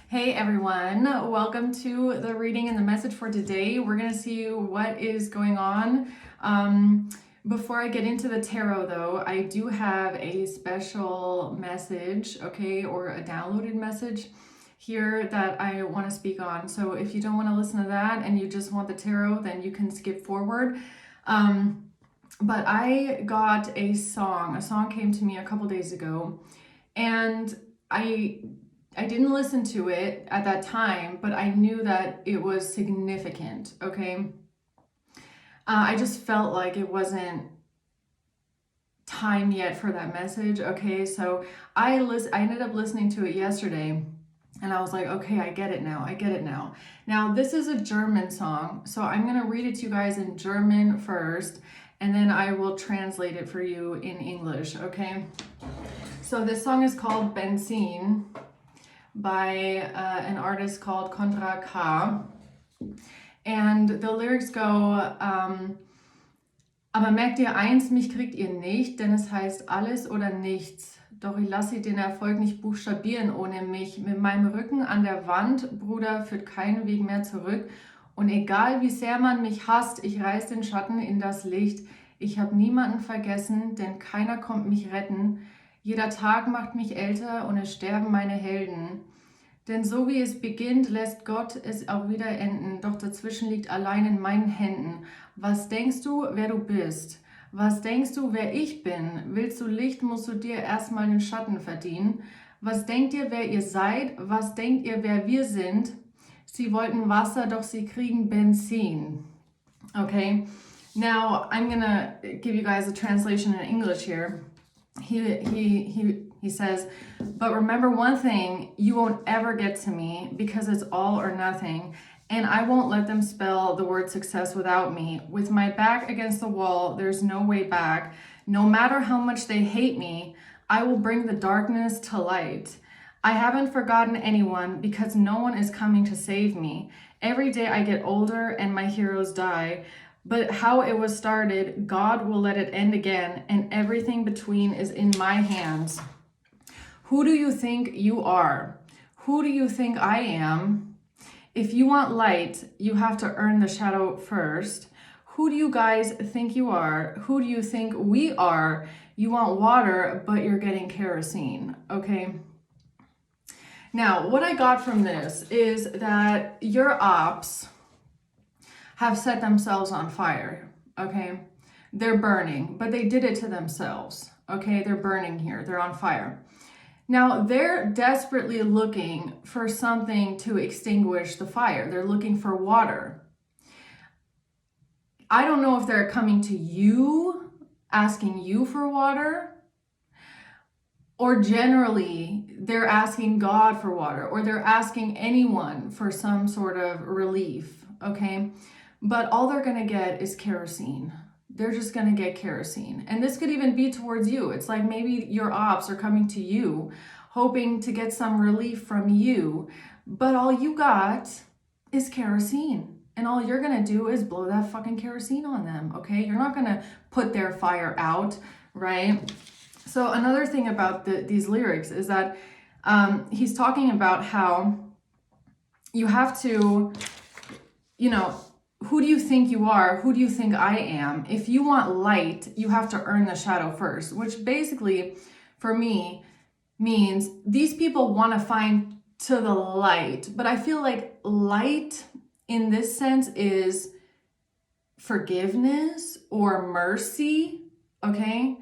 Hey everyone, welcome to the reading and the message for today. We're going to see what is going on. Before I get into the tarot though, I do have a special message, okay, or a downloaded message here that I want to speak on. So if you don't want to listen to that and you just want the tarot, then you can skip forward. But I got a song. A song came to me a couple days ago, and I didn't listen to it at that time, but I knew that it was significant, okay? I just felt like it wasn't time yet for that message, okay? So I ended up listening to it yesterday, and I was like, okay, I get it now. Now, this is a German song, so I'm gonna read it to you guys in German first, and then I will translate it for you in English, okay? So this song is called Benzin by an artist called Contra K. And the lyrics go, aber merkt ihr eins, mich kriegt ihr nicht, denn es heißt alles oder nichts. Doch ich lasse den Erfolg nicht buchstabieren ohne mich. Mit meinem Rücken an der Wand, Bruder, führt kein Weg mehr zurück. Und egal wie sehr man mich hasst, ich reiß den Schatten in das Licht. Ich habe niemanden vergessen, denn keiner kommt mich retten. Jeder Tag macht mich älter und es sterben meine Helden. Denn so wie es beginnt, lässt Gott es auch wieder enden. Doch dazwischen liegt allein in meinen Händen. Was denkst du, wer du bist? Was denkst du, wer ich bin? Willst du Licht, musst du dir erstmal den Schatten verdienen. Was denkt ihr, wer ihr seid? Was denkt ihr, wer wir sind? Sie wollten Wasser, doch sie kriegen Benzin. Okay, now I'm gonna give you guys a translation in English here. He says, but remember one thing, you won't ever get to me because it's all or nothing, and I won't let them spell the word success without me. With my back against the wall, there's no way back. No matter how much they hate me, I will bring the darkness to light. I haven't forgotten anyone because no one is coming to save me. Every day I get older and my heroes die. But how it was started, God will let it end again, and everything between is in my hands. Who do you think you are? Who do you think I am? If you want light, you have to earn the shadow first. Who do you guys think you are? Who do you think we are? You want water, but you're getting kerosene, okay? Now, what I got from this is that your Opps have set themselves on fire, okay? They're burning, but they did it to themselves, okay? They're burning here, they're on fire. Now, they're desperately looking for something to extinguish the fire. They're looking for water. I don't know if they're coming to you, asking you for water, or generally they're asking God for water, or they're asking anyone for some sort of relief, okay? But all they're gonna get is kerosene. They're just gonna get kerosene. And this could even be towards you. It's like maybe your Opps are coming to you, hoping to get some relief from you, but all you got is kerosene. And all you're gonna do is blow that fucking kerosene on them, okay? You're not gonna put their fire out, right? So another thing about these lyrics is that he's talking about how you have to, who do you think you are? Who do you think I am? If you want light, you have to earn the shadow first, which basically, for me, means these people want to find to the light. But I feel like light in this sense is forgiveness or mercy, okay?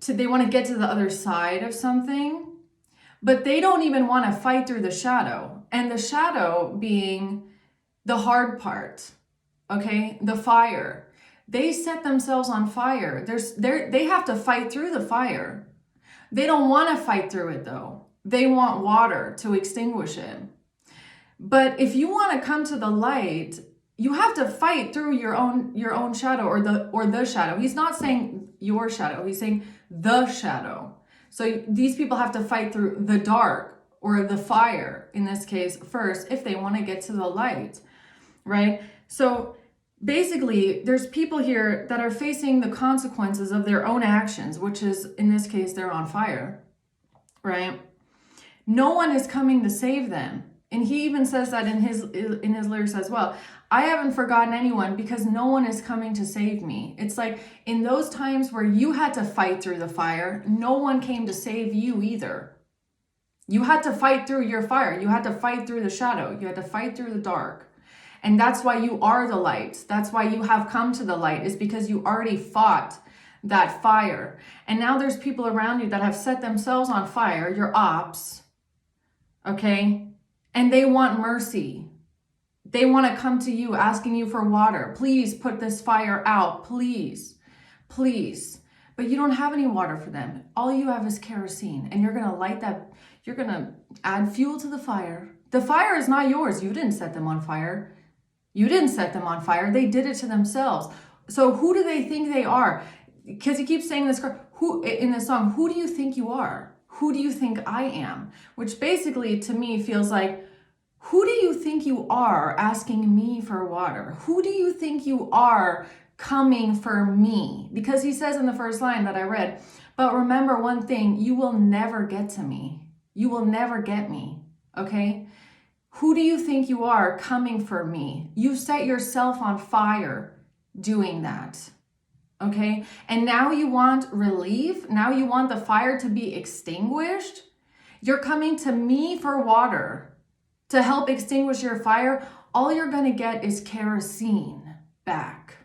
They want to get to the other side of something, but they don't even want to fight through the shadow. And the shadow being the hard part. Okay, the fire. They set themselves on fire. They have to fight through the fire. They don't want to fight through it though. They want water to extinguish it. But if you want to come to the light, you have to fight through your own shadow or the shadow. He's not saying your shadow. He's saying the shadow. So these people have to fight through the dark or the fire in this case first if they want to get to the light, right? So basically, there's people here that are facing the consequences of their own actions, which is, in this case, they're on fire, right? No one is coming to save them. And he even says that in his lyrics as well. I haven't forgotten anyone because no one is coming to save me. It's like in those times where you had to fight through the fire, no one came to save you either. You had to fight through your fire. You had to fight through the shadow. You had to fight through the dark. And that's why you are the light. That's why you have come to the light, is because you already fought that fire. And now there's people around you that have set themselves on fire, your Opps, okay? And they want mercy. They want to come to you asking you for water. Please put this fire out, please, please. But you don't have any water for them. All you have is kerosene, and you're going to light that. You're going to add fuel to the fire. The fire is not yours. You didn't set them on fire. You didn't set them on fire. They did it to themselves. So who do they think they are? Because he keeps saying this, who in this song, who do you think you are? Who do you think I am? Which basically to me feels like, who do you think you are asking me for water? Who do you think you are coming for me? Because he says in the first line that I read, but remember one thing, you will never get to me. You will never get me, okay? Who do you think you are coming for me? You set yourself on fire doing that, okay? And now you want relief? Now you want the fire to be extinguished? You're coming to me for water to help extinguish your fire. All you're gonna get is kerosene back.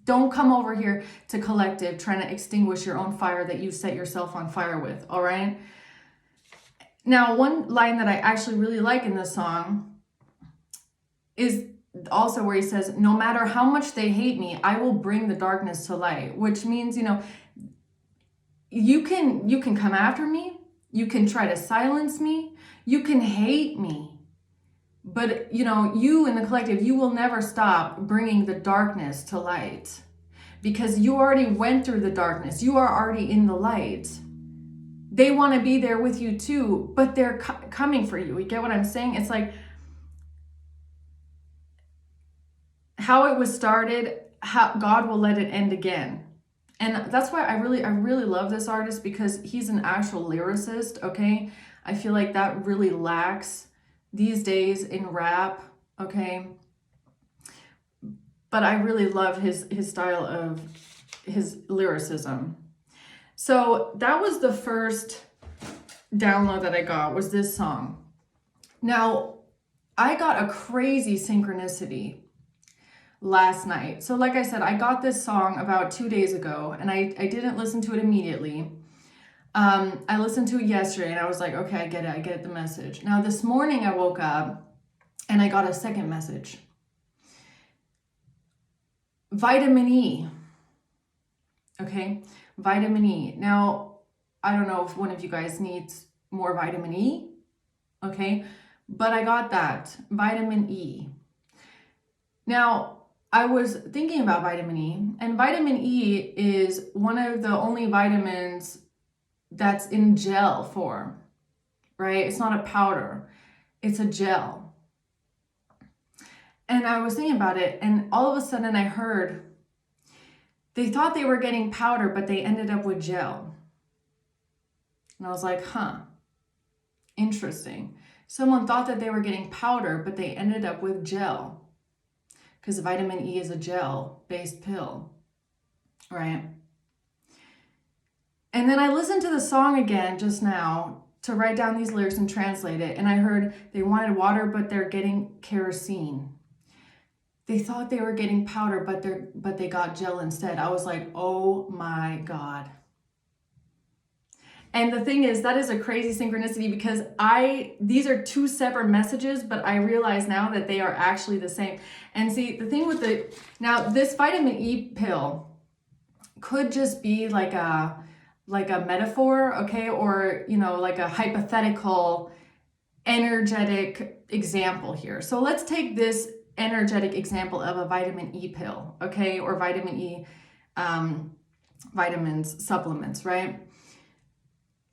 Don't come over here to Collective trying to extinguish your own fire that you set yourself on fire with, all right? Now, one line that I actually really like in this song is also where he says, no matter how much they hate me, I will bring the darkness to light, which means, you know, you can come after me, you can try to silence me, you can hate me, but, you know, you in the Collective, you will never stop bringing the darkness to light because you already went through the darkness. You are already in the light. They want to be there with you too, but they're coming for you. You get what I'm saying? It's like how it was started, how God will let it end again. And that's why I really love this artist, because he's an actual lyricist, okay? I feel like that really lacks these days in rap, okay? But I really love his style of his lyricism. So that was the first download that I got, was this song. Now, I got a crazy synchronicity last night. So like I said, I got this song about 2 days ago, and I didn't listen to it immediately. I listened to it yesterday, and I was like, okay, I get the message. Now this morning I woke up and I got a second message. Vitamin E. Okay, vitamin E. Now, I don't know if one of you guys needs more vitamin E, okay? But I got that, vitamin E. Now, I was thinking about vitamin E, and vitamin E is one of the only vitamins that's in gel form, right? It's not a powder, it's a gel. And I was thinking about it, and all of a sudden I heard they thought they were getting powder, but they ended up with gel. And I was like, huh, interesting. Someone thought that they were getting powder, but they ended up with gel, because vitamin E is a gel-based pill, right? And then I listened to the song again just now to write down these lyrics and translate it, and I heard they wanted water, but they're getting kerosene. They thought they were getting powder, but they got gel instead. I was like, oh my God. And the thing is, that is a crazy synchronicity, because these are two separate messages, but I realize now that they are actually the same. And see, the thing with now this vitamin E pill could just be like a metaphor, okay? Or, you know, like a hypothetical energetic example here. So let's take this energetic example of a vitamin E pill, okay? Or vitamin E vitamins, supplements, right?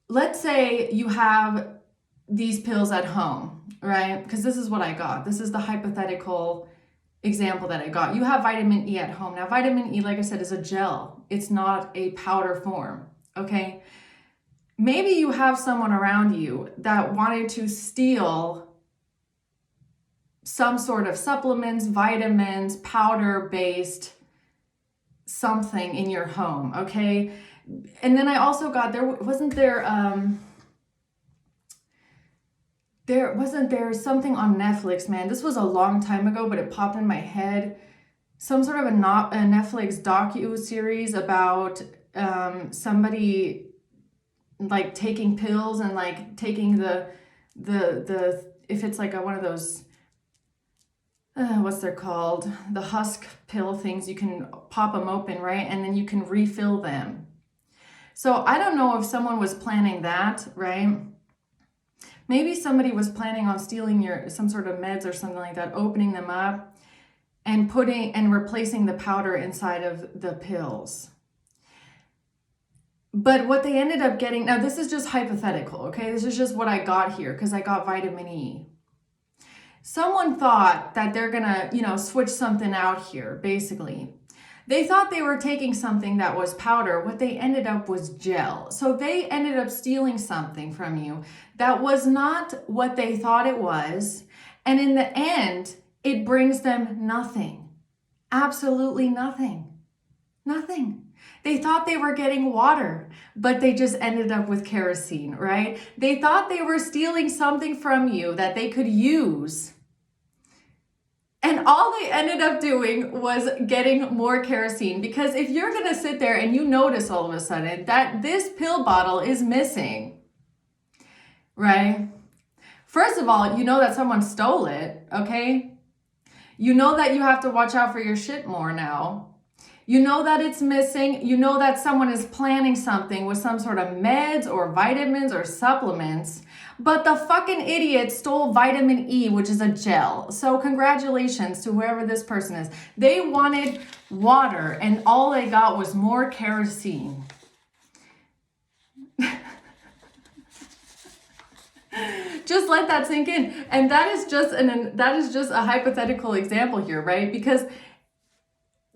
Let's say you have these pills at home, right? Because this is what I got. This is the hypothetical example that I got. You have vitamin E at home. Now, vitamin E, like I said, is a gel. It's not a powder form, okay? Maybe you have someone around you that wanted to steal some sort of supplements, vitamins, powder-based something in your home, okay? And then I also got, there wasn't there something on Netflix, man. This was a long time ago, but it popped in my head. Some sort of a Netflix docu-series about somebody like taking pills and like taking the if it's like one of those what's they're called, the husk pill things, you can pop them open, right? And then you can refill them. So I don't know if someone was planning that, right? Maybe somebody was planning on stealing some sort of meds or something like that, opening them up and replacing the powder inside of the pills. But what they ended up getting, now this is just hypothetical, okay? This is just what I got here because I got vitamin E. Someone thought that they're gonna, switch something out here, basically. They thought they were taking something that was powder. What they ended up was gel. So they ended up stealing something from you that was not what they thought it was. And in the end, it brings them nothing. Absolutely nothing. Nothing. They thought they were getting water, but they just ended up with kerosene, right? They thought they were stealing something from you that they could use. And all they ended up doing was getting more kerosene, because if you're going to sit there and you notice all of a sudden that this pill bottle is missing, right? First of all, you know that someone stole it, okay? You know that you have to watch out for your shit more now. You know that it's missing. You know that someone is planning something with some sort of meds or vitamins or supplements. But the fucking idiot stole vitamin E, which is a gel. So congratulations to whoever this person is. They wanted water and all they got was more kerosene. Just let that sink in. And that is just a hypothetical example here, right? Because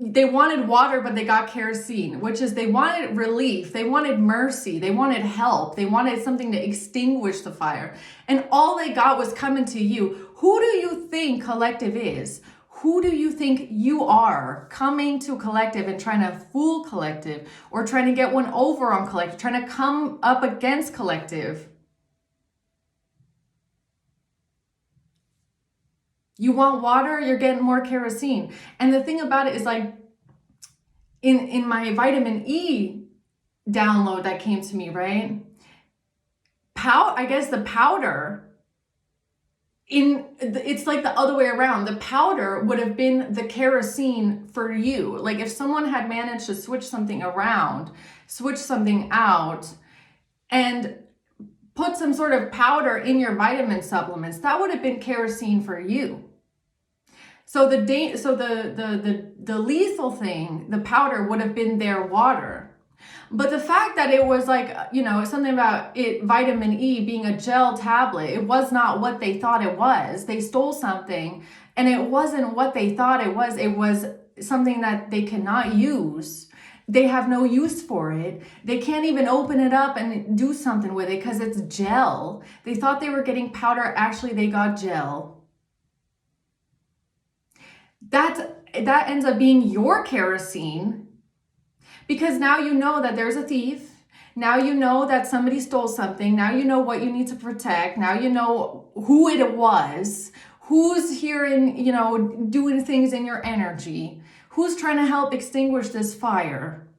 they wanted water, but they got kerosene, which is they wanted relief, they wanted mercy, they wanted help, they wanted something to extinguish the fire. And all they got was coming to you. Who do you think Collective is? Who do you think you are coming to Collective and trying to fool Collective, or trying to get one over on Collective, trying to come up against Collective? You want water, you're getting more kerosene. And the thing about it is, like, in my vitamin E download that came to me, right? I guess the powder, it's like the other way around. The powder would have been the kerosene for you. Like if someone had managed to switch something around, switch something out, and put some sort of powder in your vitamin supplements, that would have been kerosene for you. So the lethal thing, the powder, would have been their water. But the fact that it was like, something about it, vitamin E being a gel tablet, it was not what they thought it was. They stole something and it wasn't what they thought it was. It was something that they cannot use. They have no use for it. They can't even open it up and do something with it because it's gel. They thought they were getting powder. Actually, they got gel. That ends up being your kerosene, because now you know that there's a thief. Now you know that somebody stole something. Now you know what you need to protect. Now you know who it was, who's here and, doing things in your energy, who's trying to help extinguish this fire.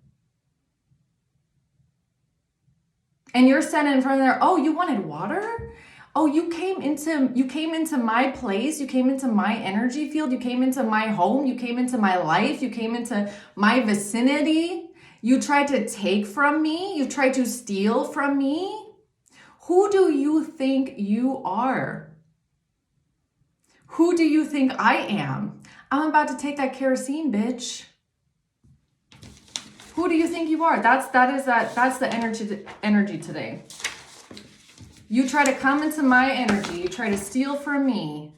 And you're standing in front of there, oh, you wanted water? Oh, you came into my place, you came into my energy field, you came into my home, you came into my life, you came into my vicinity. You tried to take from me, you tried to steal from me. Who do you think you are? Who do you think I am? I'm about to take that kerosene, bitch. Who do you think you are? That's the energy today. You try to come into my energy, you try to steal from me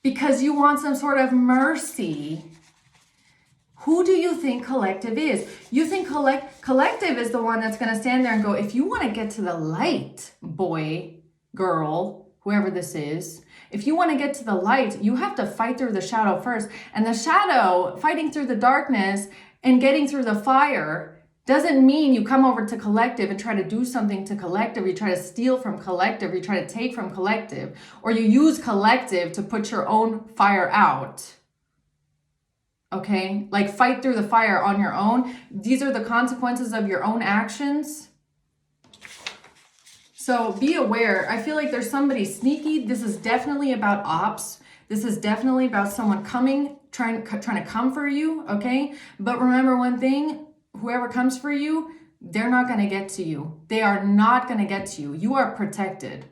because you want some sort of mercy. Who do you think Collective is? You think Collective is the one that's going to stand there and go, if you want to get to the light, boy, girl, whoever this is. If you want to get to the light, you have to fight through the shadow first. And the shadow, fighting through the darkness and getting through the fire, doesn't mean you come over to collective and try to do something to collective. You try to steal from collective. You try to take from collective. Or you use collective to put your own fire out. Okay? Like fight through the fire on your own. These are the consequences of your own actions. So be aware. I feel like there's somebody sneaky. This is definitely about Opps. This is definitely about someone coming, trying to come for you, okay? But remember one thing, whoever comes for you, they're not going to get to you. They are not going to get to you. You are protected,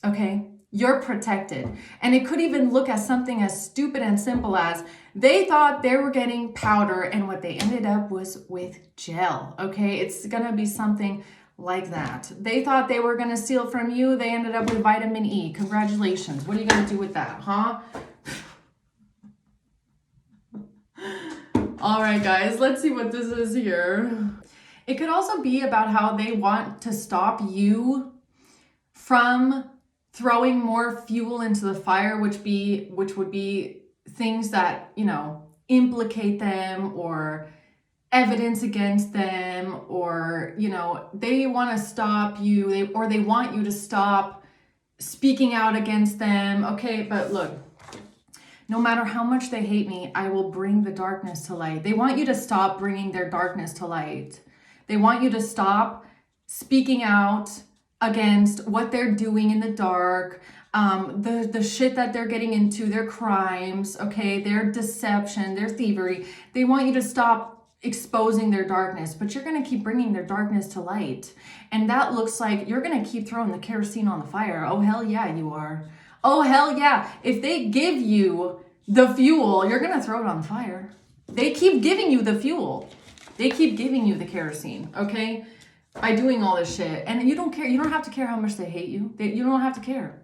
okay? You're protected. And it could even look as something as stupid and simple as they thought they were getting powder and what they ended up was with gel, okay? It's going to be something like that. They thought they were going to steal from you. They ended up with vitamin E. Congratulations. What are you going to do with that, huh? All right, guys, let's see what this is here. It could also be about how they want to stop you from throwing more fuel into the fire, which would be things that, you know, implicate them or evidence against them, or, you know, they want to stop you, they want you to stop speaking out against them. Okay, but look, no matter how much they hate me, I will bring the darkness to light. They want you to stop bringing their darkness to light. They want you to stop speaking out against what they're doing in the dark, the shit that they're getting into, their crimes, okay, their deception, their thievery. They want you to stop exposing their darkness, but you're going to keep bringing their darkness to light. And that looks like you're going to keep throwing the kerosene on the fire. Oh, hell yeah, you are. Oh, hell yeah. If they give you the fuel, you're going to throw it on the fire. They keep giving you the fuel. They keep giving you the kerosene, okay? By doing all this shit. And you don't care. You don't have to care how much they hate you. You don't have to care.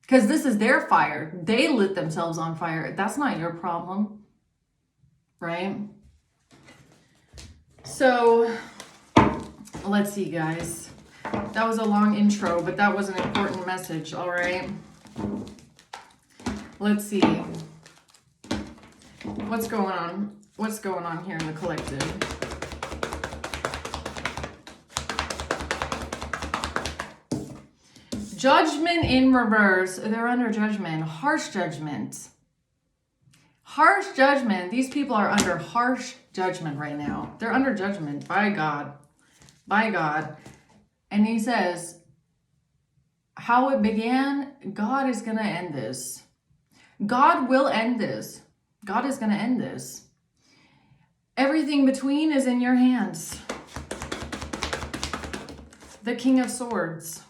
Because this is their fire. They lit themselves on fire. That's not your problem. Right? So, let's see, guys. That was a long intro, but that was an important message, all right? Let's see. What's going on? What's going on here in the collective? Judgment in reverse. They're under judgment. Harsh judgment. Harsh judgment. These people are under harsh judgment right now. They're under judgment by God. By God. And he says, how it began, God is going to end this. God will end this. God is going to end this. Everything between is in your hands. The King of Swords.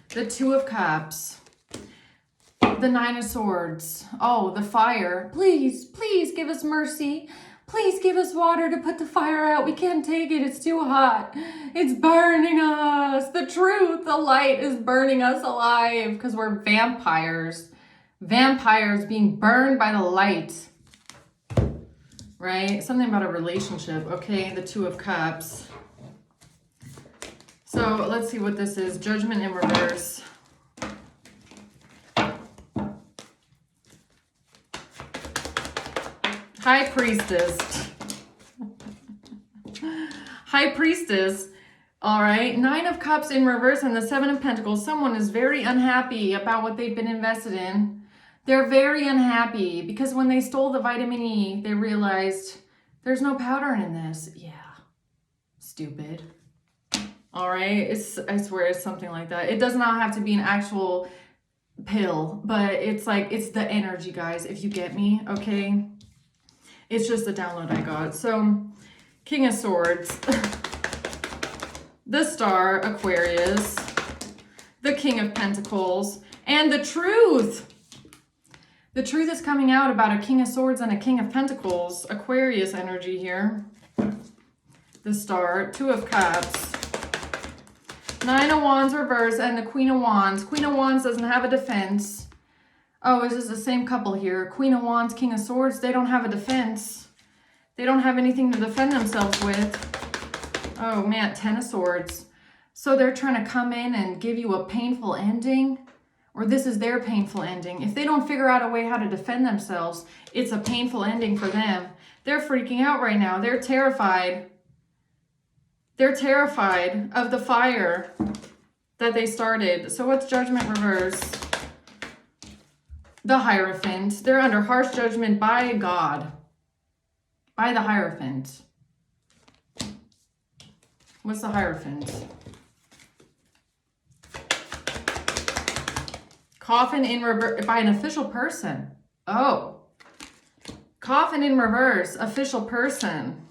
The Two of Cups. The Nine of Swords. Oh, the fire. Please, please give us mercy. Please give us water to put the fire out. We can't take it. It's too hot. It's burning us. The truth, the light is burning us alive because we're vampires. Vampires being burned by the light. Right? Something about a relationship. Okay, the Two of Cups. So let's see what this is. Judgment in reverse. High Priestess. High Priestess. All right. Nine of Cups in reverse and the Seven of Pentacles. Someone is very unhappy about what they've been invested in. They're very unhappy because when they stole the vitamin E, they realized there's no powder in this. Yeah. Stupid. All right. I swear it's something like that. It does not have to be an actual pill, but it's like, it's the energy, guys, if you get me. Okay. It's just the download I got. So, King of Swords, the Star, Aquarius, the King of Pentacles, and the Truth. The truth is coming out about a King of Swords and a King of Pentacles, Aquarius energy here. The Star, Two of Cups, Nine of Wands reverse, and the Queen of Wands. Queen of Wands doesn't have a defense. Oh, is this the same couple here? Queen of Wands, King of Swords, they don't have a defense. They don't have anything to defend themselves with. Oh man, Ten of Swords. So they're trying to come in and give you a painful ending, or this is their painful ending. If they don't figure out a way how to defend themselves, it's a painful ending for them. They're freaking out right now. They're terrified. They're terrified of the fire that they started. So what's Judgment reverse? The Hierophant. They're under harsh judgment by God. By the Hierophant. What's the Hierophant? Coffin in reverse by an official person. Oh. Coffin in reverse, official person.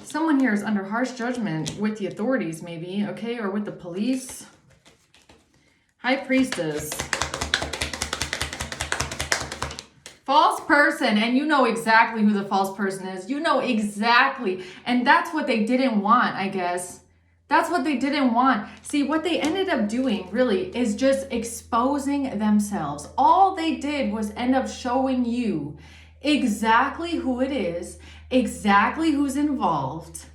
Someone here is under harsh judgment with the authorities maybe, okay, or with the police. High Priestess. False person, and you know exactly who the false person is. You know exactly, and that's what they didn't want, I guess. That's what they didn't want. See, what they ended up doing really is just exposing themselves. All they did was end up showing you exactly who it is, exactly who's involved,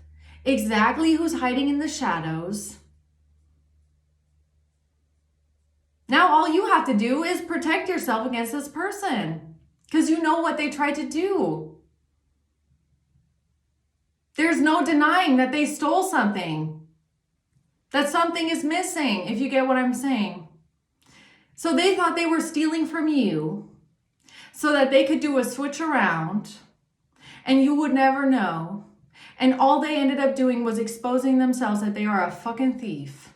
exactly who's hiding in the shadows. Now all you have to do is protect yourself against this person because you know what they tried to do. There's no denying that they stole something. That something is missing, if you get what I'm saying. So they thought they were stealing from you so that they could do a switch around and you would never know. And all they ended up doing was exposing themselves that they are a fucking thief.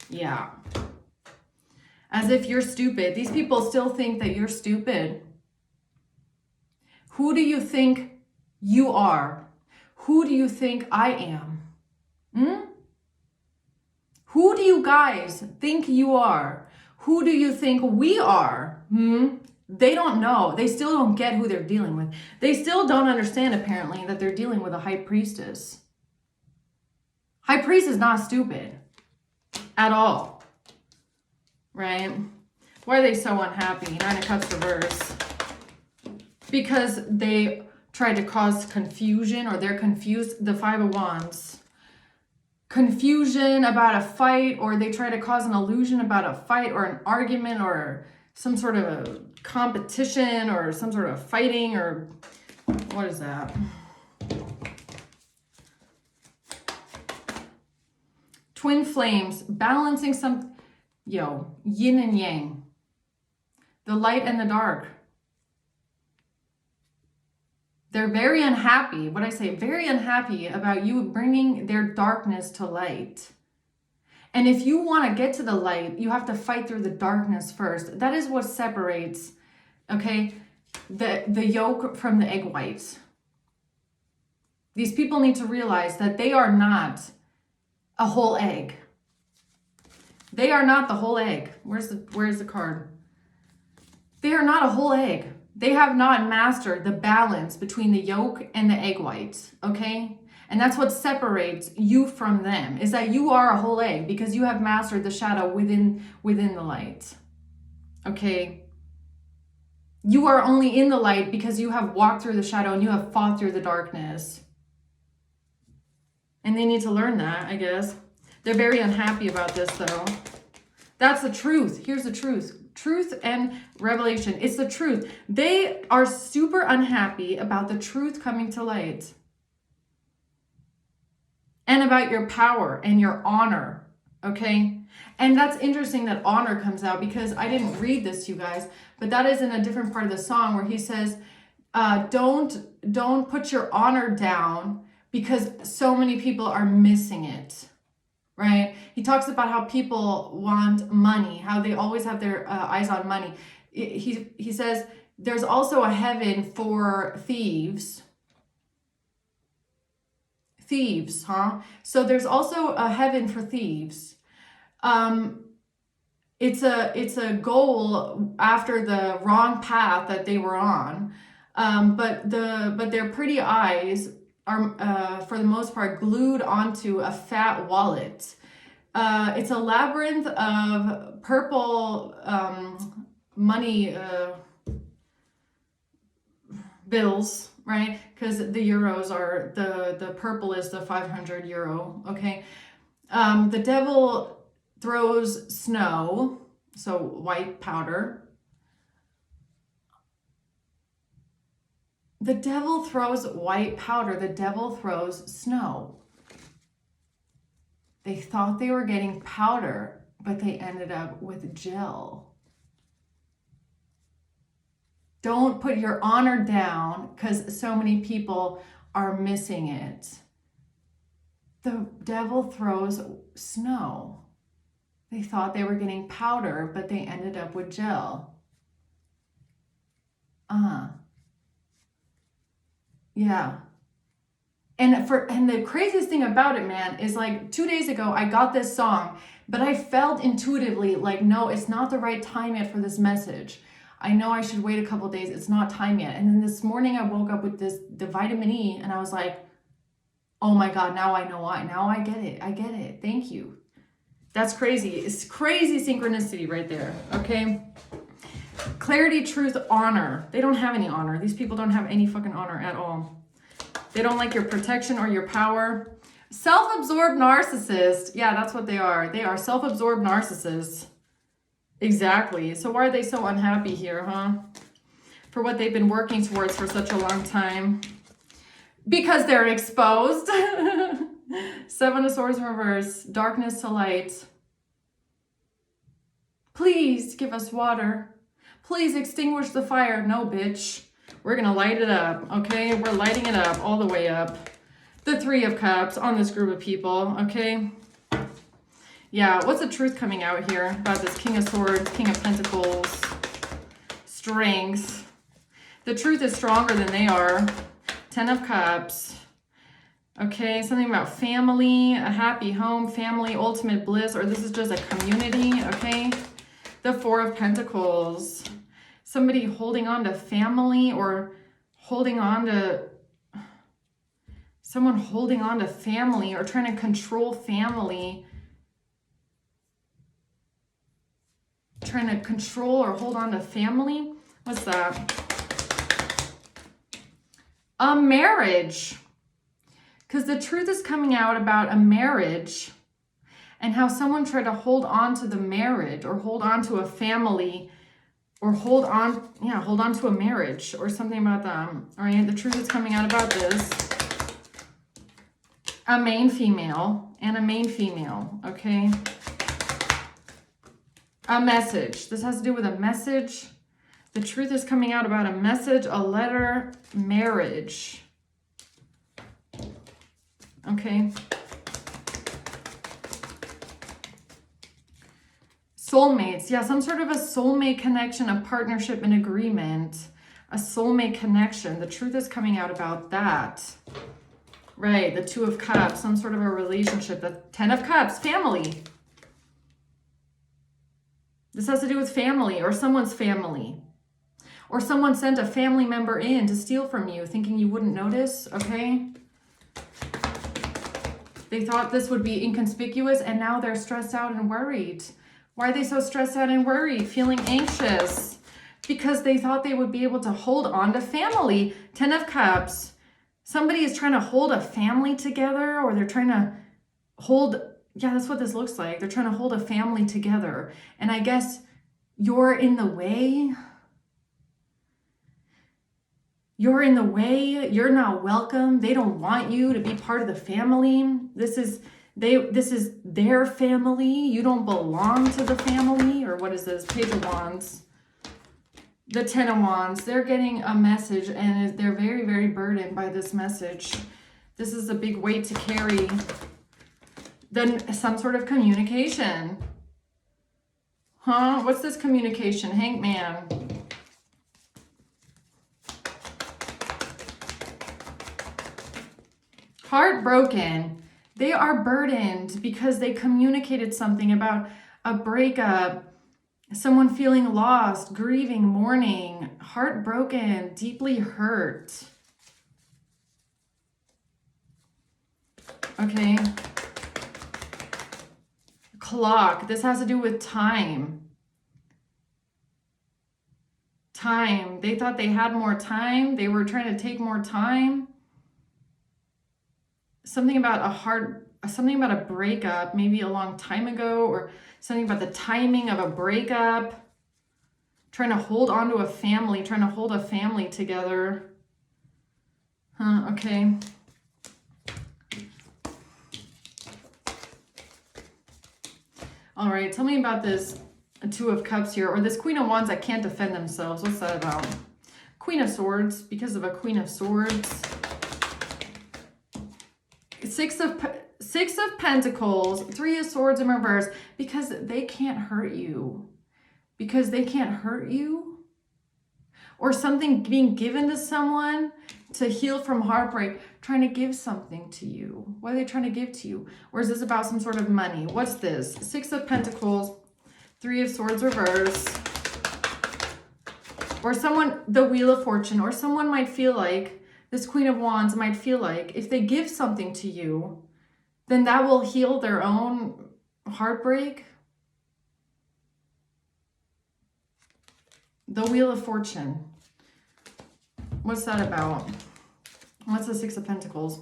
Yeah. As if you're stupid. These people still think that you're stupid. Who do you think you are? Who do you think I am? Who do you guys think you are? Who do you think we are? They don't know. They still don't get who they're dealing with. They still don't understand, apparently, that they're dealing with a high priestess. High priest is not stupid at all, right? Why are they so unhappy? Nine of Cups reverse. Because they tried to cause confusion, or they're confused. The Five of Wands. Confusion about a fight, or they try to cause an illusion about a fight or an argument or some sort of a competition or some sort of fighting, or what is that? Twin flames, balancing some, yin and yang. The light and the dark. They're very unhappy, very unhappy about you bringing their darkness to light. And if you want to get to the light, you have to fight through the darkness first. That is what separates, okay, the yolk from the egg white. These people need to realize that they are not a whole egg. They are not the whole egg. Where's the card? They are not a whole egg. They have not mastered the balance between the yolk and the egg white, okay? And that's what separates you from them, is that you are a whole egg because you have mastered the shadow within the light, okay? You are only in the light because you have walked through the shadow and you have fought through the darkness. And they need to learn that, I guess. They're very unhappy about this, though. That's the truth. Here's the truth. Truth and revelation. It's the truth. They are super unhappy about the truth coming to light. And about your power and your honor. Okay? And that's interesting that honor comes out, because I didn't read this, you guys, but that is in a different part of the song where he says, don't put your honor down because so many people are missing it. Right? He talks about how people want money, how they always have their eyes on money. He says there's also a heaven for thieves. Thieves, huh? So there's also a heaven for thieves. It's a goal after the wrong path that they were on. But their pretty eyes are, for the most part, glued onto a fat wallet. It's a labyrinth of purple money bills, right? Because the euros are, the purple is the 500 euro, okay? The devil throws snow, so white powder. The devil throws white powder. The devil throws snow. They thought they were getting powder, but they ended up with gel. Don't put your honor down because so many people are missing it. The devil throws snow. They thought they were getting powder, but they ended up with gel. Yeah. And the craziest thing about it, man, is like 2 days ago, I got this song, but I felt intuitively like, no, it's not the right time yet for this message. I know I should wait a couple days. It's not time yet. And then this morning I woke up with the vitamin E and I was like, oh my God, now I know why. Now I get it. I get it. Thank you. That's crazy. It's crazy synchronicity right there. Okay. Clarity, truth, honor. They don't have any honor. These people don't have any fucking honor at all. They don't like your protection or your power. Self-absorbed narcissist. Yeah, that's what they are. They are self-absorbed narcissists. Exactly. So why are they so unhappy here, huh? For what they've been working towards for such a long time. Because they're exposed. Seven of Swords in reverse. Darkness to light. Please give us water. Please extinguish the fire. No, bitch. We're going to light it up, okay? We're lighting it up all the way up. The Three of Cups on this group of people, okay? Yeah, what's the truth coming out here about this King of Swords, King of Pentacles, Strength? The truth is stronger than they are. Ten of Cups. Okay, something about family, a happy home, family, ultimate bliss, or this is just a community, okay? The Four of Pentacles. Somebody holding on to family or holding on to... Someone holding on to family or trying to control family. Trying to control or hold on to family. What's that? A marriage. Because the truth is coming out about a marriage and how someone tried to hold on to the marriage or hold on to a family or hold on to a marriage or something about them. All right, the truth is coming out about this. A main female and a main female, okay? A message. This has to do with a message. The truth is coming out about a message, a letter, marriage. Okay. Soulmates. Yeah, some sort of a soulmate connection, a partnership, an agreement, a soulmate connection. The truth is coming out about that. Right, the Two of Cups, some sort of a relationship. The Ten of Cups, family. This has to do with family or someone's family. Or someone sent a family member in to steal from you, thinking you wouldn't notice, okay? They thought this would be inconspicuous, and now they're stressed out and worried. Why are they so stressed out and worried, feeling anxious? Because they thought they would be able to hold on to family. Ten of Cups. Somebody is trying to hold a family together, or they're trying to hold... Yeah, that's what this looks like. They're trying to hold a family together. And I guess you're in the way. You're in the way. You're not welcome. They don't want you to be part of the family. This is their family. You don't belong to the family. Or what is this? Page of Wands. The Ten of Wands. They're getting a message and they're very, very burdened by this message. This is a big weight to carry. Then some sort of communication. Huh? What's this communication? Hangman. Heartbroken. They are burdened because they communicated something about a breakup, someone feeling lost, grieving, mourning, heartbroken, deeply hurt. Okay. Clock. This has to do with time. Time. They thought they had more time. They were trying to take more time. Something about a breakup, maybe a long time ago, or something about the timing of a breakup. Trying to hold on to a family, trying to hold a family together. Okay. All right, tell me about this Two of Cups here, or this Queen of Wands that can't defend themselves. What's that about? Queen of Swords, because of a Queen of Swords. Six of Pentacles, Three of Swords in reverse, because they can't hurt you. Because they can't hurt you. Or something being given to someone to heal from heartbreak, trying to give something to you. What are they trying to give to you? Or is this about some sort of money? What's this? Six of Pentacles, Three of Swords reverse. Or someone, the Wheel of Fortune, or someone might feel like, this Queen of Wands might feel like, if they give something to you, then that will heal their own heartbreak. The Wheel of Fortune. What's that about? What's the Six of Pentacles?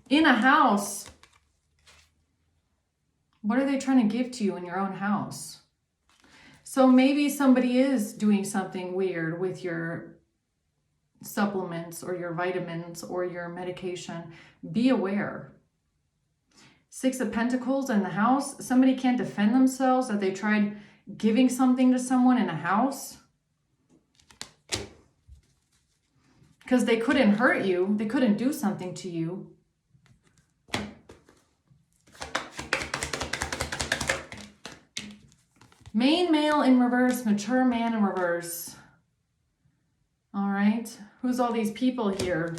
In a house. What are they trying to give to you in your own house? So maybe somebody is doing something weird with your supplements or your vitamins or your medication. Be aware. Six of Pentacles in the house. Somebody can't defend themselves, that they tried giving something to someone in a house. Because they couldn't hurt you. They couldn't do something to you. Main male in reverse, mature man in reverse. All right. Who's all these people here?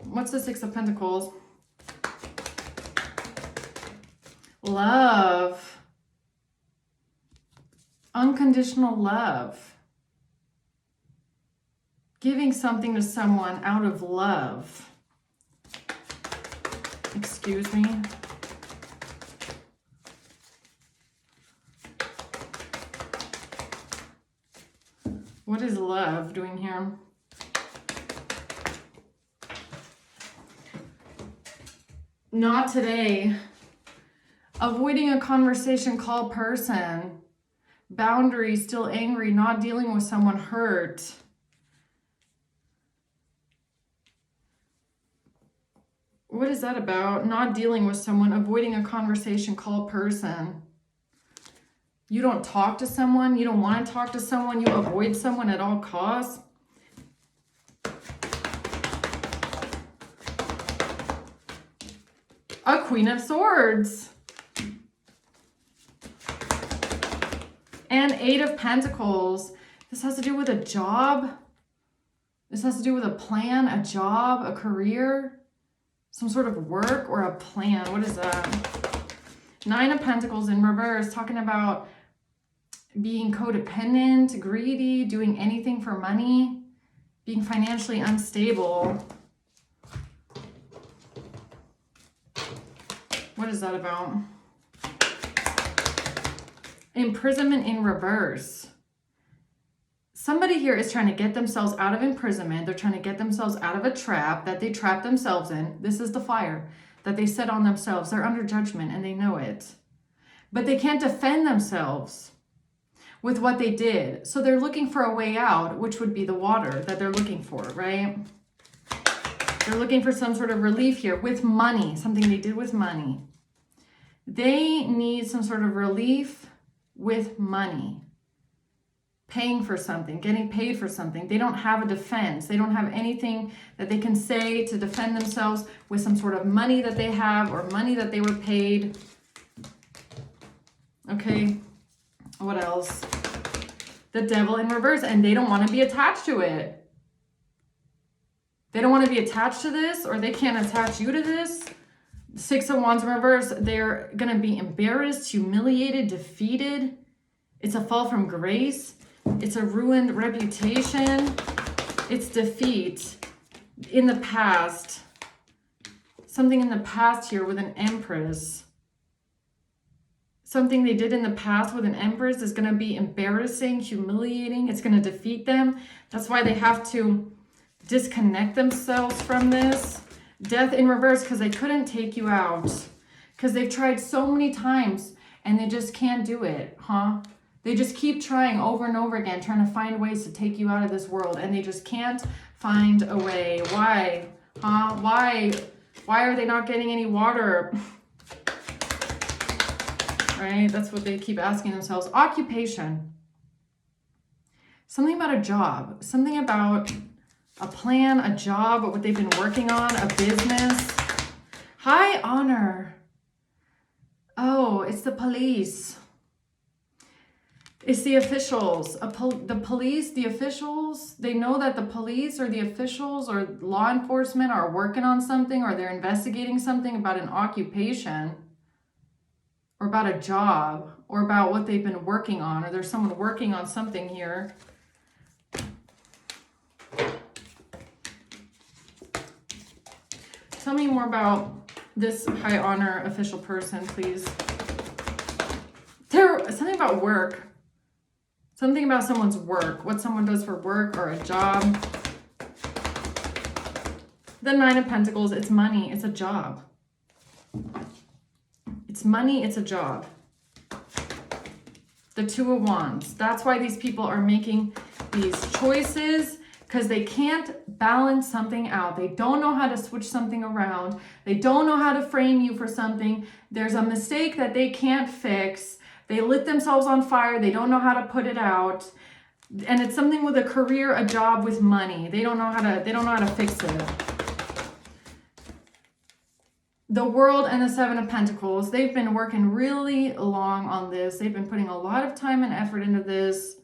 What's the Six of Pentacles? Love. Unconditional love. Giving something to someone out of love. Excuse me. What is love doing here? Not today. Avoiding a conversation, call person. Boundaries, still angry, not dealing with someone hurt. What is that about? Not dealing with someone, avoiding a conversation, call person. You don't talk to someone, you don't want to talk to someone, you avoid someone at all costs. A Queen of Swords. And Eight of Pentacles. This has to do with a job. This has to do with a plan, a job, a career, some sort of work or a plan. What is that? Nine of Pentacles in reverse, talking about being codependent, greedy, doing anything for money, being financially unstable. What is that about? Imprisonment in reverse. Somebody here is trying to get themselves out of imprisonment. They're trying to get themselves out of a trap that they trapped themselves in. This is the fire that they set on themselves. They're under judgment and they know it. But they can't defend themselves with what they did. So they're looking for a way out, which would be the water that they're looking for, right? They're looking for some sort of relief here with money, something they did with money. They need some sort of relief with money. Paying for something, getting paid for something. They don't have a defense. They don't have anything that they can say to defend themselves with some sort of money that they have or money that they were paid. Okay, what else? The Devil in reverse, and they don't want to be attached to it. They don't want to be attached to this, or they can't attach you to this. Six of Wands in reverse, they're going to be embarrassed, humiliated, defeated. It's a fall from grace. It's a ruined reputation. It's defeat in the past. Something in the past here with an Empress. Something they did in the past with an Empress is going to be embarrassing, humiliating. It's going to defeat them. That's why they have to disconnect themselves from this. Death in reverse, because they couldn't take you out. Because they've tried so many times and they just can't do it, huh? They just keep trying over and over again, trying to find ways to take you out of this world, and they just can't find a way. Why? Huh? Why? Why are they not getting any water? Right? That's what they keep asking themselves. Occupation. Something about a job. Something about a plan, a job, what they've been working on, a business. High honor. Oh, it's the police. It's the officials. The police, the officials, they know that the police or the officials or law enforcement are working on something, or they're investigating something about an occupation or about a job or about what they've been working on, or there's someone working on something here. Tell me more about this high honor official person, please. Something about work. Something about someone's work, what someone does for work or a job. The Nine of Pentacles, it's money, it's a job. It's money, it's a job. The Two of Wands, that's why these people are making these choices, because they can't balance something out. They don't know how to switch something around. They don't know how to frame you for something. There's a mistake that they can't fix. They lit themselves on fire. They don't know how to put it out. And it's something with a career, a job, with money. They don't know how to fix it. The World and the Seven of Pentacles. They've been working really long on this. They've been putting a lot of time and effort into this.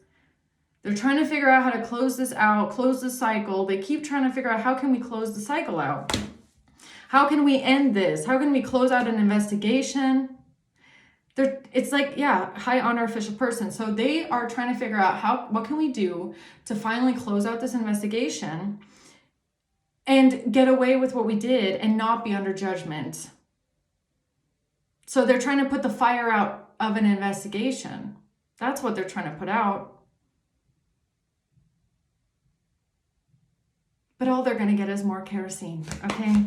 They're trying to figure out how to close this out, close the cycle. They keep trying to figure out, how can we close the cycle out? How can we end this? How can we close out an investigation? It's like, yeah, high honor official person. So they are trying to figure out what can we do to finally close out this investigation and get away with what we did and not be under judgment. So they're trying to put the fire out of an investigation. That's what they're trying to put out. But all they're going to get is more kerosene, okay?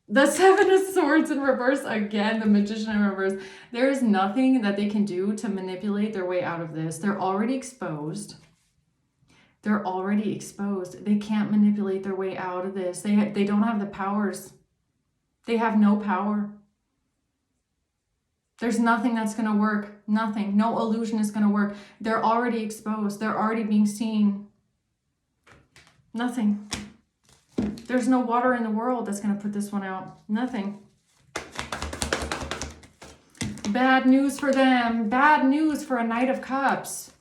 The Seven of Swords in reverse, again, the Magician in reverse. There is nothing that they can do to manipulate their way out of this. They're already exposed. They're already exposed. They can't manipulate their way out of this. They don't have the powers. They have no power. There's nothing that's going to work. Nothing. No illusion is going to work. They're already exposed. They're already being seen. Nothing. There's no water in the world that's going to put this one out. Nothing. Bad news for them. Bad news for a Knight of Cups.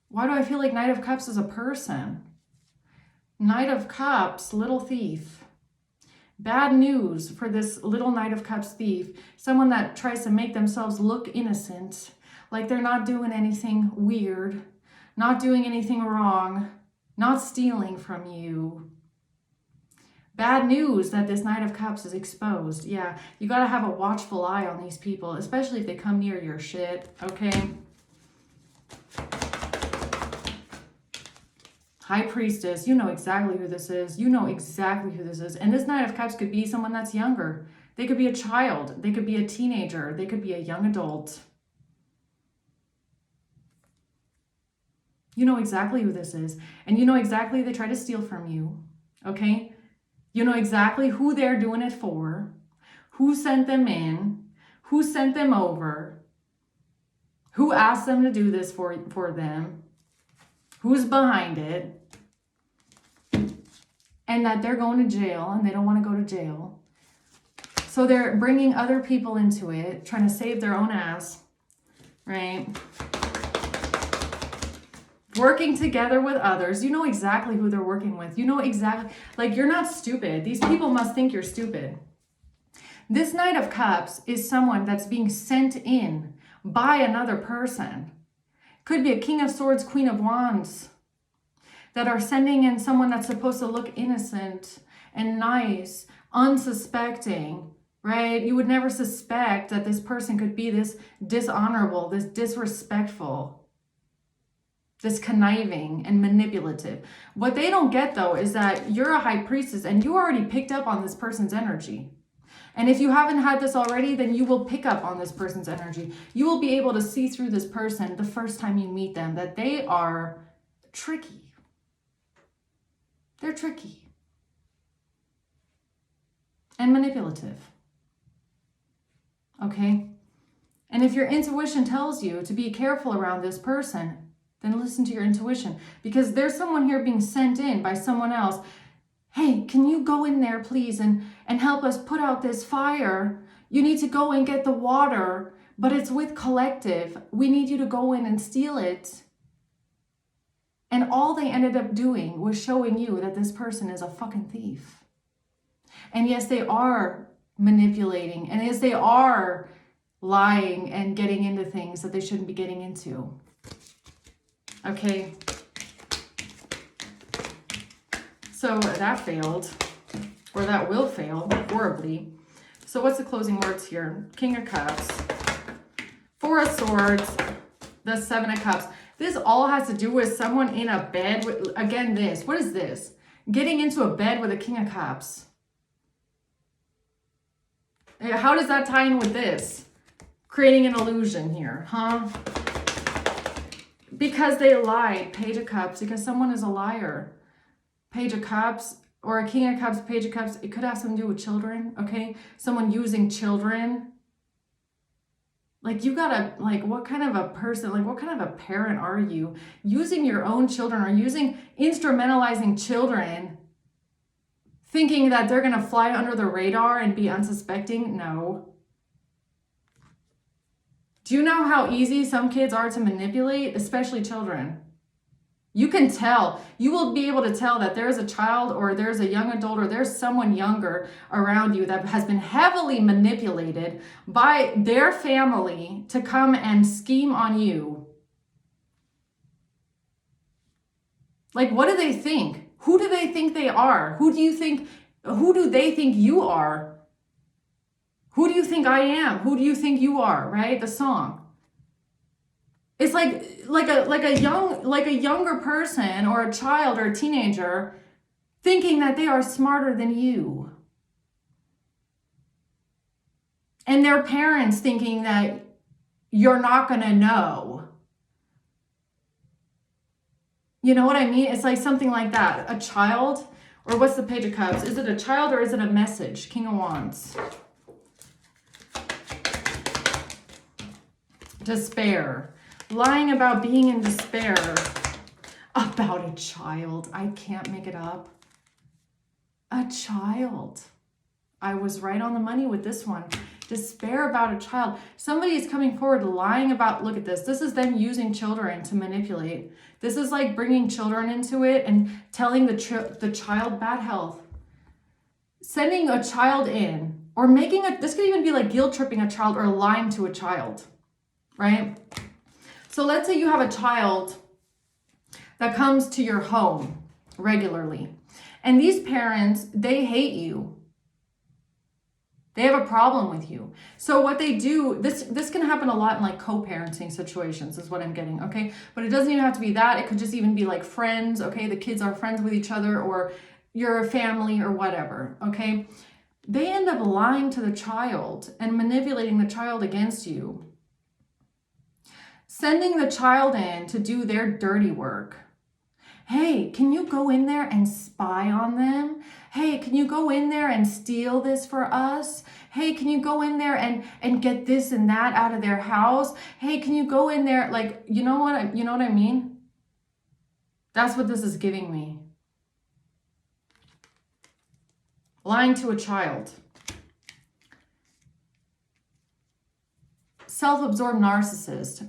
Why do I feel like Knight of Cups is a person? Knight of Cups, little thief. Bad news for this little Knight of Cups thief. Someone that tries to make themselves look innocent, like they're not doing anything weird, not doing anything wrong, not stealing from you. Bad news that this Knight of Cups is exposed. Yeah, you got to have a watchful eye on these people, especially if they come near your shit, okay? High Priestess, you know exactly who this is. You know exactly who this is. And this Knight of Cups could be someone that's younger. They could be a child. They could be a teenager. They could be a young adult. You know exactly who this is. And you know exactly they try to steal from you, okay? You know exactly who they're doing it for, who sent them in, who sent them over, who asked them to do this for them, who's behind it, and that they're going to jail and they don't want to go to jail. So they're bringing other people into it, trying to save their own ass, right? Working together with others. You know exactly who they're working with. You know exactly, like, you're not stupid. These people must think you're stupid. This Knight of Cups is someone that's being sent in by another person. Could be a King of Swords, Queen of Wands, that are sending in someone that's supposed to look innocent and nice, unsuspecting, right? You would never suspect that this person could be this dishonorable, this disrespectful, this conniving and manipulative. What they don't get though is that you're a high priestess and you already picked up on this person's energy. And if you haven't had this already, then you will pick up on this person's energy. You will be able to see through this person the first time you meet them that they are tricky. They're tricky and manipulative. Okay? And if your intuition tells you to be careful around this person, then listen to your intuition, because there's someone here being sent in by someone else. Hey, can you go in there, please, and help us put out this fire? You need to go and get the water, but it's with collective. We need you to go in and steal it. And all they ended up doing was showing you that this person is a fucking thief. And yes, they are manipulating. And yes, they are lying and getting into things that they shouldn't be getting into. Okay. So that failed, or that will fail horribly. So what's the closing words here? King of Cups, Four of Swords, the Seven of Cups. This all has to do with someone in a bed with, again, this. What is this? Getting into a bed with a King of Cups. How does that tie in with this? Creating an illusion here, huh? Because they lied, Page of Cups, because someone is a liar. Page of Cups or a King of Cups, Page of Cups, it could have something to do with children, okay? Someone using children. Like you gotta, like what kind of a person, like what kind of a parent are you? Using your own children or instrumentalizing children, thinking that they're gonna fly under the radar and be unsuspecting? No. Do you know how easy some kids are to manipulate, especially children? You can tell, you will be able to tell that there's a child or there's a young adult or there's someone younger around you that has been heavily manipulated by their family to come and scheme on you. Like, what do they think? Who do they think they are? Who do they think you are? Who do you think I am? Who do you think you are, right? The song. It's like a younger person or a child or a teenager thinking that they are smarter than you. And their parents thinking that you're not going to know. You know what I mean? It's like something like that. A child, or what's the Page of Cups? Is it a child or is it a message? King of Wands. Despair. Lying about being in despair about a child. I can't make it up. A child. I was right on the money with this one. Despair about a child. Somebody is coming forward lying about, look at this. This is them using children to manipulate. This is like bringing children into it and telling the child bad health. Sending a child in or this could even be like guilt tripping a child or lying to a child, right? So let's say you have a child that comes to your home regularly, and these parents, they hate you. They have a problem with you. So what they do, this can happen a lot in like co-parenting situations is what I'm getting, okay? But it doesn't even have to be that. It could just even be like friends, okay? The kids are friends with each other or you're a family or whatever, okay? They end up lying to the child and manipulating the child against you. Sending the child in to do their dirty work. Hey, can you go in there and spy on them? Hey, can you go in there and steal this for us? Hey, can you go in there and get this and that out of their house? Hey, can you go in there? Like, you know what I mean? That's what this is giving me. Lying to a child. Self-absorbed narcissist.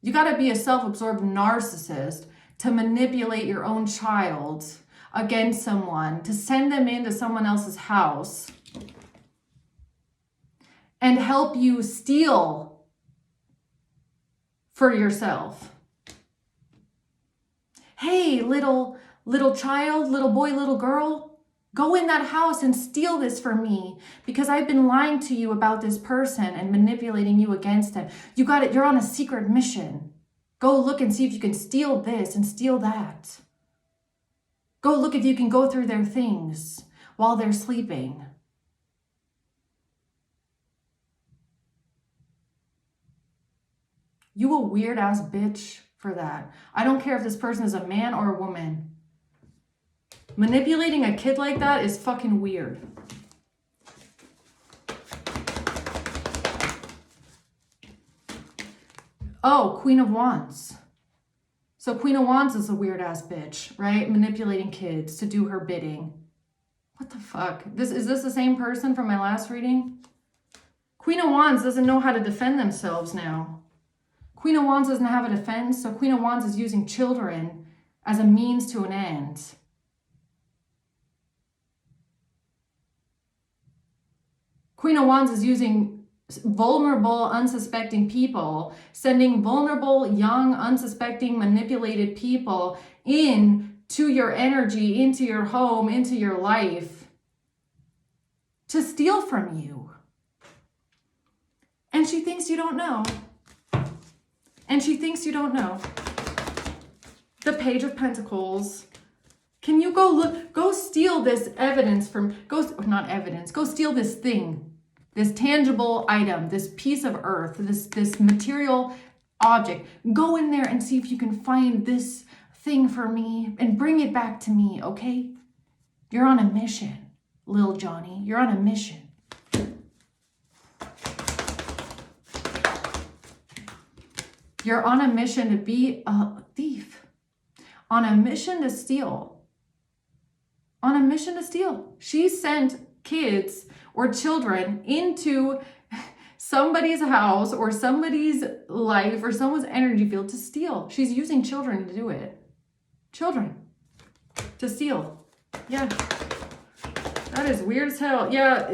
You got to be a self-absorbed narcissist to manipulate your own child against someone, to send them into someone else's house and help you steal for yourself. Hey, little child, little boy, little girl, Go in that house and steal this for me because I've been lying to you about this person and manipulating you against him. You got it. You're on a secret mission. Go look and see if you can steal this and steal that. Go look if you can go through their things while they're sleeping. You a weird ass bitch for that. I don't care if this person is a man or a woman. Manipulating a kid like that is fucking weird. Oh, Queen of Wands. So Queen of Wands is a weird ass bitch, right? Manipulating kids to do her bidding. What the fuck? Is this the same person from my last reading? Queen of Wands doesn't know how to defend themselves now. Queen of Wands doesn't have a defense, so Queen of Wands is using children as a means to an end. Queen of Wands is using vulnerable, unsuspecting people, sending vulnerable, young, unsuspecting, manipulated people into your energy, into your home, into your life to steal from you. And she thinks you don't know. And she thinks you don't know. The Page of Pentacles. Can you go steal this evidence from, not evidence, go steal this thing. This tangible item, this piece of earth, this material object. Go in there and see if you can find this thing for me and bring it back to me, okay? You're on a mission, Lil Johnny. You're on a mission. You're on a mission to be a thief. On a mission to steal. On a mission to steal. She sent kids or children into somebody's house or somebody's life or someone's energy field to steal. She's using children to do it. Children to steal. Yeah. That is weird as hell. Yeah,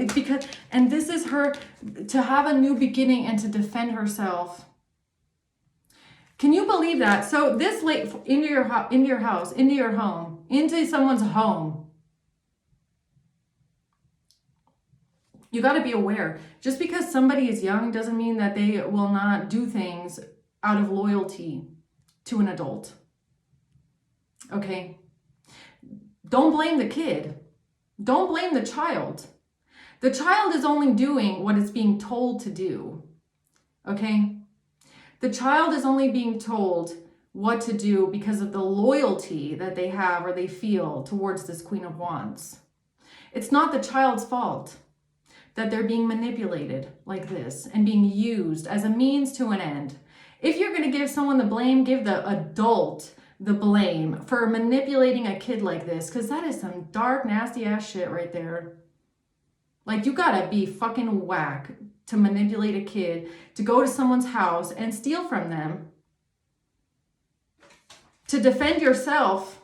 and this is her to have a new beginning and to defend herself. Can you believe that? So this late into your house, into your home, into someone's home. You got to be aware. Just because somebody is young doesn't mean that they will not do things out of loyalty to an adult. Okay? Don't blame the kid. Don't blame the child. The child is only doing what it's being told to do. Okay? The child is only being told what to do because of the loyalty that they have or they feel towards this Queen of Wands. It's not the child's fault that they're being manipulated like this and being used as a means to an end. If you're going to give someone the blame, give the adult the blame for manipulating a kid like this, because that is some dark, nasty ass shit right there. Like, you gotta be fucking whack to manipulate a kid, to go to someone's house and steal from them, to defend yourself.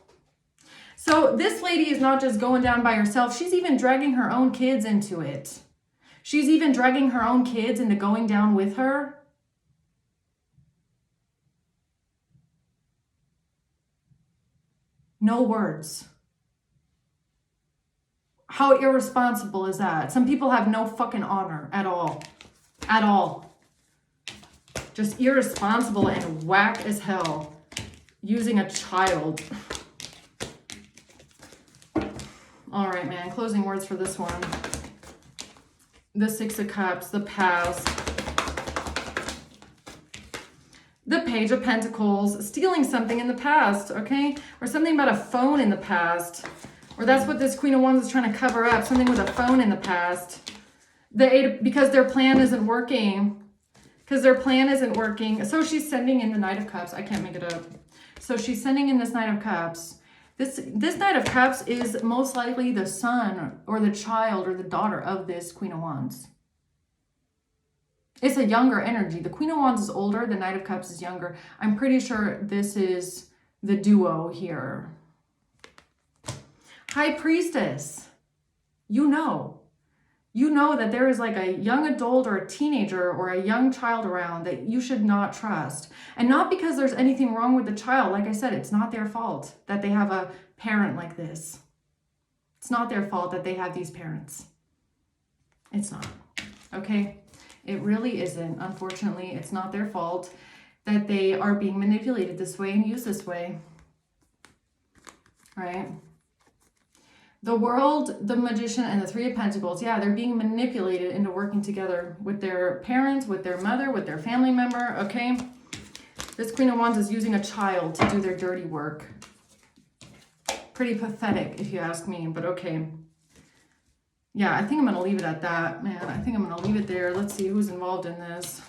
So this lady is not just going down by herself, she's even dragging her own kids into it. She's even dragging her own kids into going down with her. No words. How irresponsible is that? Some people have no fucking honor at all. At all. Just irresponsible and whack as hell. Using a child. All right, man. Closing words for this one. The Six of Cups, the past. The Page of Pentacles, stealing something in the past, okay? Or something about a phone in the past. Or that's what this Queen of Wands is trying to cover up, something with a phone in the past. Because their plan isn't working. Because their plan isn't working. So she's sending in the Knight of Cups. I can't make it up. So she's sending in this Knight of Cups. This Knight of Cups is most likely the son or the child or the daughter of this Queen of Wands. It's a younger energy. The Queen of Wands is older. The Knight of Cups is younger. I'm pretty sure this is the duo here. High Priestess. You know that there is like a young adult or a teenager or a young child around that you should not trust. And not because there's anything wrong with the child. Like I said, it's not their fault that they have a parent like this. It's not their fault that they have these parents. It's not. Okay? It really isn't. Unfortunately, it's not their fault that they are being manipulated this way and used this way. Right? The World, the Magician, and the Three of Pentacles, yeah, they're being manipulated into working together with their parents, with their mother, with their family member, okay? This Queen of Wands is using a child to do their dirty work. Pretty pathetic, if you ask me, but okay. Yeah, I think I'm going to leave it at that, man. I think I'm going to leave it there. Let's see who's involved in this.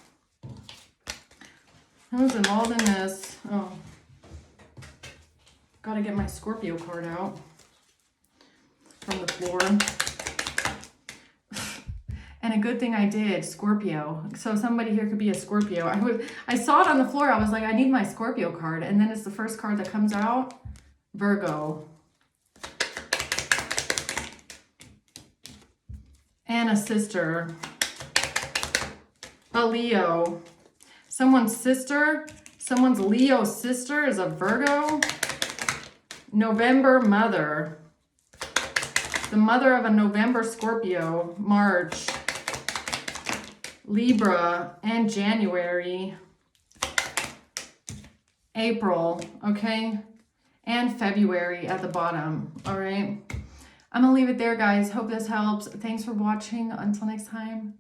Who's involved in this? Oh. Got to get my Scorpio card out from the floor. And a good thing I did, Scorpio. So somebody here could be a Scorpio. I saw it on the floor. I was like, I need my Scorpio card. And then it's the first card that comes out. Virgo. And a sister. A Leo. Someone's sister. Someone's Leo sister is a Virgo. November mother. The mother of a November Scorpio, March, Libra, and January, April, okay? And February at the bottom, all right? I'm gonna leave it there, guys. Hope this helps. Thanks for watching. Until next time.